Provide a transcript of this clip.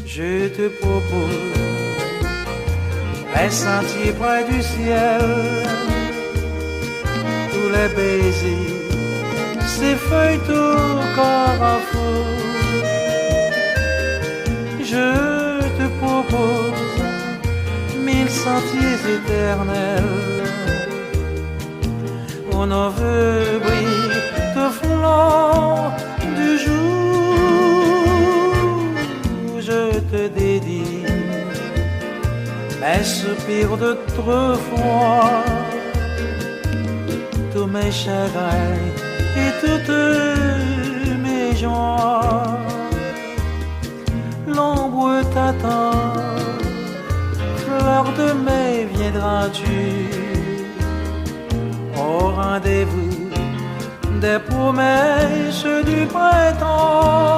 je te propose les sentiers près du ciel, tous les baisers s'effeuillent au corps à feu. Je te propose 1000 sentiers éternels où nos voeux brillent au flanc du jour. Je te dédie mes soupirs d'autrefois, tous mes chagrins et toutes mes joies. L'ombre t'attend, fleur de mai, viendras-tu au rendez-vous des promesses du printemps?